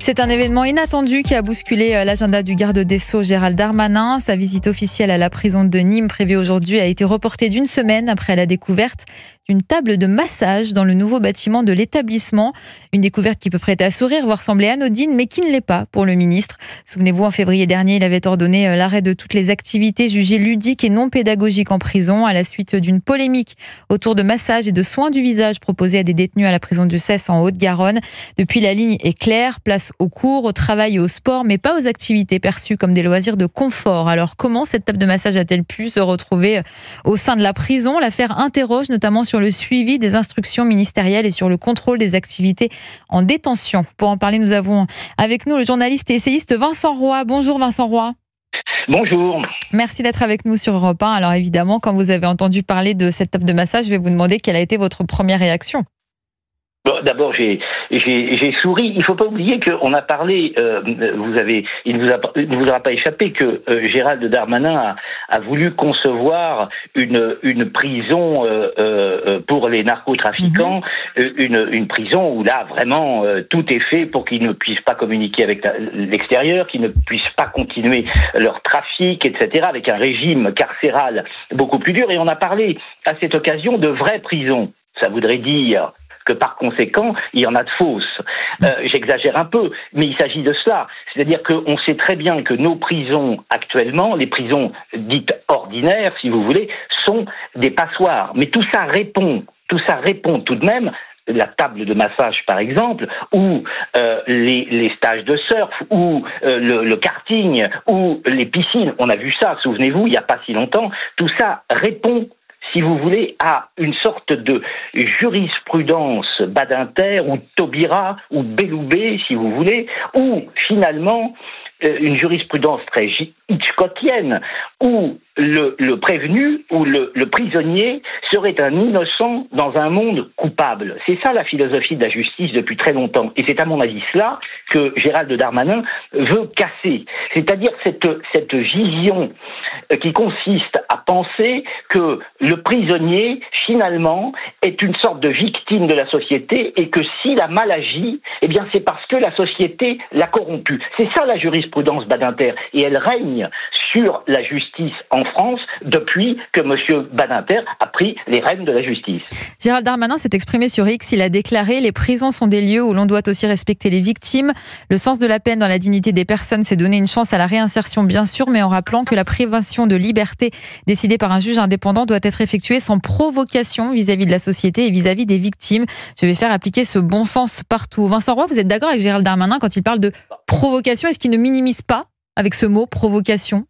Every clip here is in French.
C'est un événement inattendu qui a bousculé l'agenda du garde des Sceaux Gérald Darmanin. Sa visite officielle à la prison de Nîmes prévue aujourd'hui a été reportée d'une semaine après la découverte d'une table de massage dans le nouveau bâtiment de l'établissement. Une découverte qui peut prêter à sourire, voire sembler anodine, mais qui ne l'est pas pour le ministre. Souvenez-vous, en février dernier, il avait ordonné l'arrêt de toutes les activités jugées ludiques et non pédagogiques en prison à la suite d'une polémique autour de massages et de soins du visage proposés à des détenus à la prison du Cesse en Haute-Garonne. Depuis, la ligne est claire, place aux cours, au travail et au sport, mais pas aux activités perçues comme des loisirs de confort. Alors comment cette table de massage a-t-elle pu se retrouver au sein de la prison? L'affaire interroge notamment sur le suivi des instructions ministérielles et sur le contrôle des activités en détention. Pour en parler, nous avons avec nous le journaliste et essayiste Vincent Roy. Bonjour Vincent Roy. Bonjour. Merci d'être avec nous sur Europe 1. Alors évidemment, quand vous avez entendu parler de cette table de massage, je vais vous demander quelle a été votre première réaction. Bon, d'abord, j'ai souri. Il ne faut pas oublier qu'on a parlé. Il ne vous aura pas échappé que Gérald Darmanin a voulu concevoir une prison pour les narcotrafiquants, une prison où là vraiment tout est fait pour qu'ils ne puissent pas communiquer avec l'extérieur, qu'ils ne puissent pas continuer leur trafic, etc. Avec un régime carcéral beaucoup plus dur. Et on a parlé à cette occasion de vraies prisons. Ça voudrait dire que par conséquent, il y en a de fausses. J'exagère un peu, mais il s'agit de cela. C'est-à-dire qu'on sait très bien que nos prisons actuellement, les prisons dites ordinaires, si vous voulez, sont des passoires. Mais tout ça répond tout de même, la table de massage par exemple, ou les stages de surf, ou le karting, ou les piscines. On a vu ça, souvenez-vous, il n'y a pas si longtemps. Tout ça répond, si vous voulez, à une sorte de jurisprudence Badinter ou Taubira ou Belloubet, si vous voulez, ou finalement une jurisprudence très hitchcockienne, où le prévenu ou le prisonnier serait un innocent dans un monde coupable. C'est ça la philosophie de la justice depuis très longtemps. Et c'est à mon avis cela que Gérald Darmanin veut casser. C'est-à-dire cette vision qui consiste à penser que le prisonnier, finalement, est une sorte de victime de la société et que s'il a mal agi, eh bien c'est parce que la société l'a corrompu. C'est ça la jurisprudence Badinter. Et elle règne sur la justice en France depuis que M. Badinter a pris les rênes de la justice. Gérald Darmanin s'est exprimé sur X. Il a déclaré « Les prisons sont des lieux où l'on doit aussi respecter les victimes. Le sens de la peine dans la dignité des personnes, c'est donner une chance à la réinsertion, bien sûr, mais en rappelant que la privation de liberté décidée par un juge indépendant doit être effectuée sans provocation vis-à-vis de la société et vis-à-vis des victimes. Je vais faire appliquer ce bon sens partout. » Vincent Roy, vous êtes d'accord avec Gérald Darmanin quand il parle de provocation? Est-ce qu'il ne minimise pas avec ce mot provocation?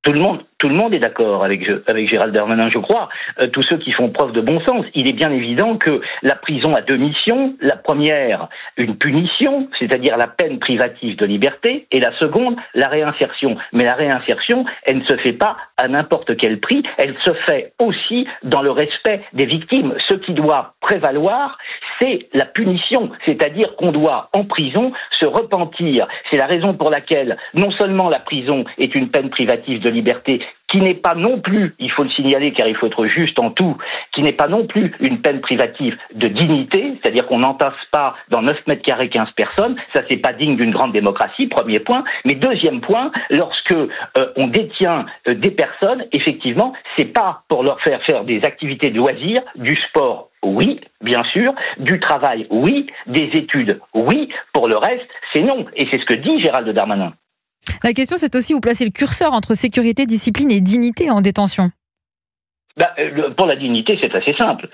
Tout le monde est d'accord avec Gérald Darmanin, je crois. Tous ceux qui font preuve de bon sens. Il est bien évident que la prison a deux missions. La première, une punition, c'est-à-dire la peine privative de liberté, et la seconde, la réinsertion. Mais la réinsertion, elle ne se fait pas à n'importe quel prix. Elle se fait aussi dans le respect des victimes. Ce qui doit prévaloir, c'est la punition, c'est-à-dire qu'on doit, en prison, se repentir. C'est la raison pour laquelle, non seulement la prison est une peine privative de liberté, qui n'est pas non plus, il faut le signaler car il faut être juste en tout, qui n'est pas non plus une peine privative de dignité, c'est-à-dire qu'on n'entasse pas dans 9 mètres carrés 15 personnes, ça c'est pas digne d'une grande démocratie, premier point. Mais deuxième point, lorsque on détient des personnes, effectivement, c'est pas pour leur faire des activités de loisirs, du sport, oui, bien sûr, du travail, oui, des études, oui, pour le reste, c'est non. Et c'est ce que dit Gérald Darmanin. La question, c'est aussi où placer le curseur entre sécurité, discipline et dignité en détention. Pour la dignité, c'est assez simple.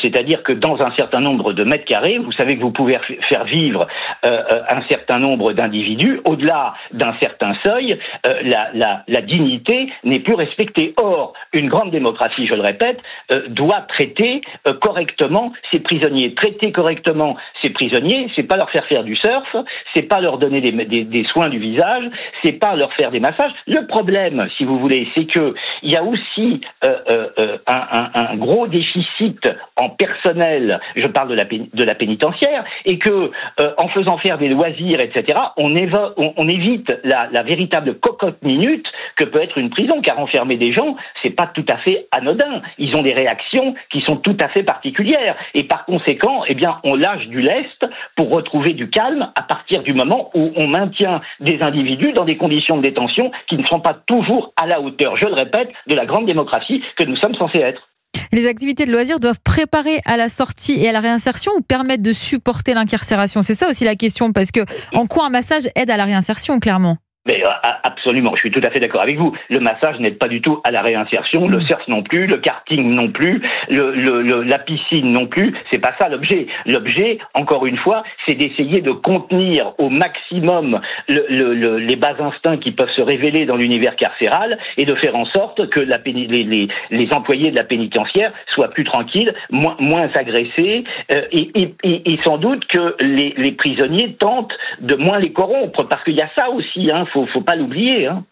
C'est-à-dire que dans un certain nombre de mètres carrés, vous savez que vous pouvez faire vivre un certain nombre d'individus. Au-delà d'un certain seuil, la dignité n'est plus respectée. Or, une grande démocratie, je le répète, doit traiter correctement ses prisonniers. Traiter correctement ses prisonniers, c'est pas leur faire du surf, c'est pas leur donner des soins du visage, c'est pas leur faire des massages. Le problème, si vous voulez, c'est que il y a aussi un gros déficit en personnel, je parle de la pénitentiaire, et que en faisant faire des loisirs, etc., on évite la véritable cocotte minute que peut être une prison, car enfermer des gens, c'est pas tout à fait anodin. Ils ont des réactions qui sont tout à fait particulières, et par conséquent, eh bien, on lâche du lest pour retrouver du calme à partir du moment où on maintient des individus dans des conditions de détention qui ne sont pas toujours à la hauteur, je le répète, de la grande démocratie que nous sommes censés être. Les activités de loisirs doivent préparer à la sortie et à la réinsertion ou permettre de supporter l'incarcération? C'est ça aussi la question, parce que en quoi un massage aide à la réinsertion, clairement? Mais absolument, je suis tout à fait d'accord avec vous. Le massage n'aide pas du tout à la réinsertion, le surf non plus, le karting non plus, la piscine non plus. C'est pas ça l'objet. L'objet, encore une fois, c'est d'essayer de contenir au maximum les bas instincts qui peuvent se révéler dans l'univers carcéral et de faire en sorte que les employés de la pénitentiaire soient plus tranquilles, moins agressés, et sans doute que les prisonniers tentent de moins les corrompre, parce qu'il y a ça aussi, hein. Faut pas l'oublier. Hein.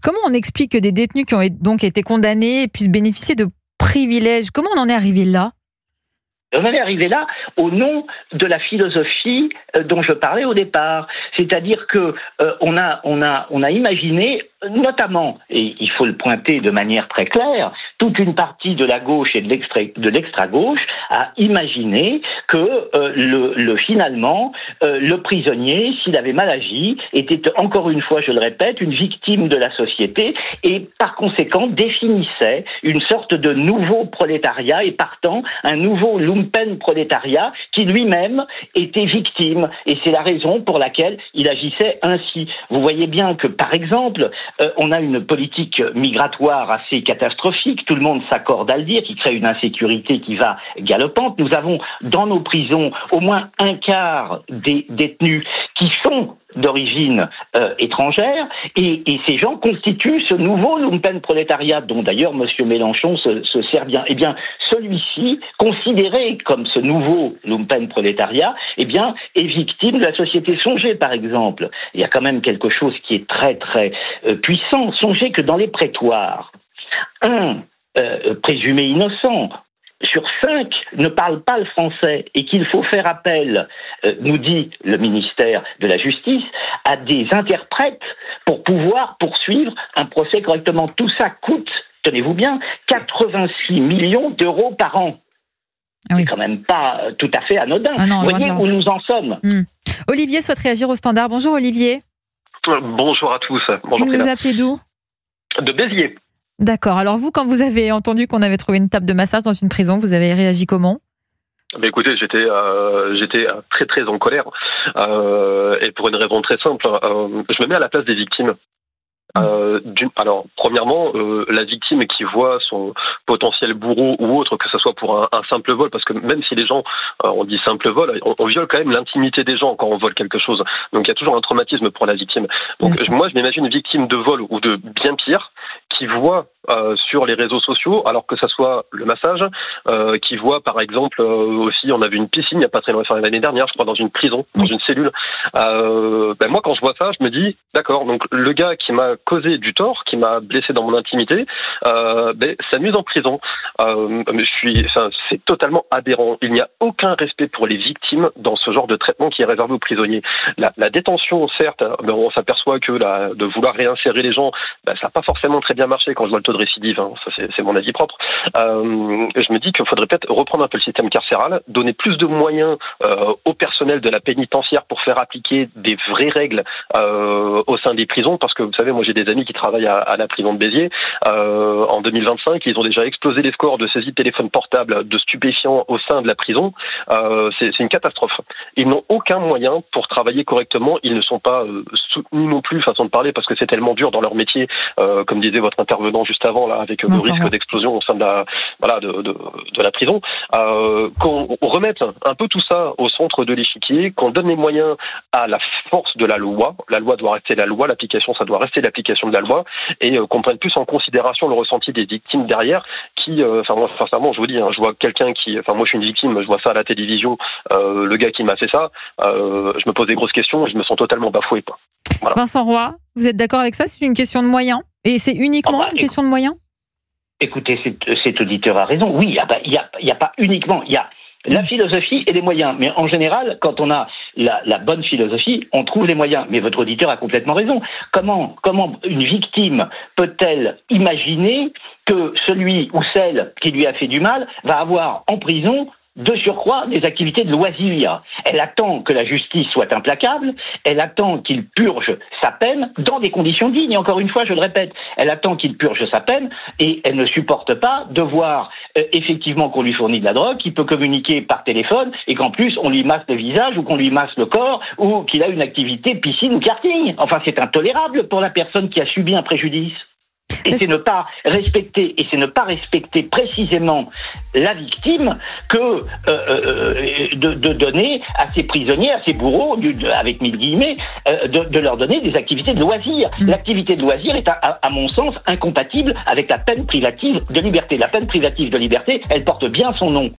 Comment on explique que des détenus qui ont donc été condamnés puissent bénéficier de privilèges? Comment on en est arrivé là? On en est arrivé là au nom de la philosophie dont je parlais au départ. C'est-à-dire que on a imaginé, notamment, et il faut le pointer de manière très claire, toute une partie de la gauche et de l'extra-gauche a imaginé que finalement, le prisonnier, s'il avait mal agi, était encore une fois, je le répète, une victime de la société et par conséquent définissait une sorte de nouveau prolétariat et partant un nouveau lumpenprolétariat qui lui-même était victime. Et c'est la raison pour laquelle il agissait ainsi. Vous voyez bien que, par exemple, on a une politique migratoire assez catastrophique, tout le monde s'accorde à le dire, qui crée une insécurité qui va galopante. Nous avons dans nos prisons au moins un quart des détenus qui sont d'origine étrangère, et ces gens constituent ce nouveau lumpenprolétariat dont d'ailleurs M. Mélenchon se sert bien. Eh bien, celui-ci, considéré comme ce nouveau lumpenprolétariat, eh bien, est victime de la société. Songez, par exemple, il y a quand même quelque chose qui est très très puissant. Songez que dans les prétoires, un présumé innocent sur 5 ne parle pas le français et qu'il faut faire appel, nous dit le ministère de la Justice, à des interprètes pour pouvoir poursuivre un procès correctement. Tout ça coûte, tenez-vous bien, 86 millions d'euros par an. Ah oui. C'est quand même pas tout à fait anodin. Ah non, vous voyez où nous en sommes. Olivier souhaite réagir au standard. Bonjour Olivier. Bonjour à tous. Bonjour. Vous nous appelez d'où? De Béziers. D'accord. Alors vous, quand vous avez entendu qu'on avait trouvé une table de massage dans une prison, vous avez réagi comment? Écoutez, j'étais très très en colère et pour une raison très simple. Je me mets à la place des victimes. Alors, premièrement, la victime qui voit son potentiel bourreau ou autre, que ce soit pour un simple vol, parce que même si les gens, on dit simple vol, on viole quand même l'intimité des gens quand on vole quelque chose. Donc il y a toujours un traumatisme pour la victime. Donc moi, je m'imagine une victime de vol ou de bien pire qui voit sur les réseaux sociaux, alors que ça soit le massage, qui voit par exemple aussi, on a vu une piscine il n'y a pas très longtemps, l'année dernière, je crois, dans une prison, dans une cellule. Moi, quand je vois ça, je me dis, d'accord, donc le gars qui m'a causé du tort, qui m'a blessé dans mon intimité, s'amuse en prison. C'est totalement aberrant. Il n'y a aucun respect pour les victimes dans ce genre de traitement qui est réservé aux prisonniers. La détention, certes, on s'aperçoit que de vouloir réinsérer les gens, ça n'a pas forcément très bien marché quand je vois le taux de récidive. Hein. Ça, c'est mon avis propre. Je me dis qu'il faudrait peut-être reprendre un peu le système carcéral, donner plus de moyens au personnel de la pénitentiaire pour faire appliquer des vraies règles au sein des prisons, parce que vous savez, moi j'ai des amis qui travaillent à la prison de Béziers. En 2025, ils ont déjà explosé les scores de saisie de téléphone portable, de stupéfiants au sein de la prison. C'est une catastrophe. Ils n'ont aucun moyen pour travailler correctement. Ils ne sont pas soutenus non plus, façon de parler, parce que c'est tellement dur dans leur métier, comme disait votre intervenant juste avant, là, avec le risque d'explosion au sein de la prison. Qu'on remette un peu tout ça au centre de l'échiquier, qu'on donne les moyens à la force de la loi. La loi doit rester la loi, l'application, ça doit rester l'application de la loi, et qu'on prenne plus en considération le ressenti des victimes derrière, qui, moi, sincèrement, je vous dis, hein, je vois quelqu'un qui, moi je suis une victime, je vois ça à la télévision, le gars qui m'a fait ça, je me pose des grosses questions et je me sens totalement bafoué. Voilà. Vincent Roy, vous êtes d'accord avec ça? C'est une question de moyens? Et c'est uniquement une question de moyens? Écoutez, cet auditeur a raison. Oui, il y a pas uniquement, il y a la philosophie et les moyens. Mais en général, quand on a la bonne philosophie, on trouve les moyens. Mais votre auditeur a complètement raison. Comment une victime peut-elle imaginer que celui ou celle qui lui a fait du mal va avoir en prison de surcroît des activités de loisirs? Elle attend que la justice soit implacable, elle attend qu'il purge sa peine dans des conditions dignes, et encore une fois, je le répète, elle attend qu'il purge sa peine, et elle ne supporte pas de voir effectivement qu'on lui fournit de la drogue, qu'il peut communiquer par téléphone, et qu'en plus on lui masse le visage, ou qu'on lui masse le corps, ou qu'il a une activité piscine ou karting. Enfin, c'est intolérable pour la personne qui a subi un préjudice. Et c'est ne pas respecter précisément la victime que de donner à ces prisonniers, à ces bourreaux, avec 1000 guillemets, de leur donner des activités de loisirs. L'activité de loisirs est, à mon sens, incompatible avec la peine privative de liberté. La peine privative de liberté, elle porte bien son nom.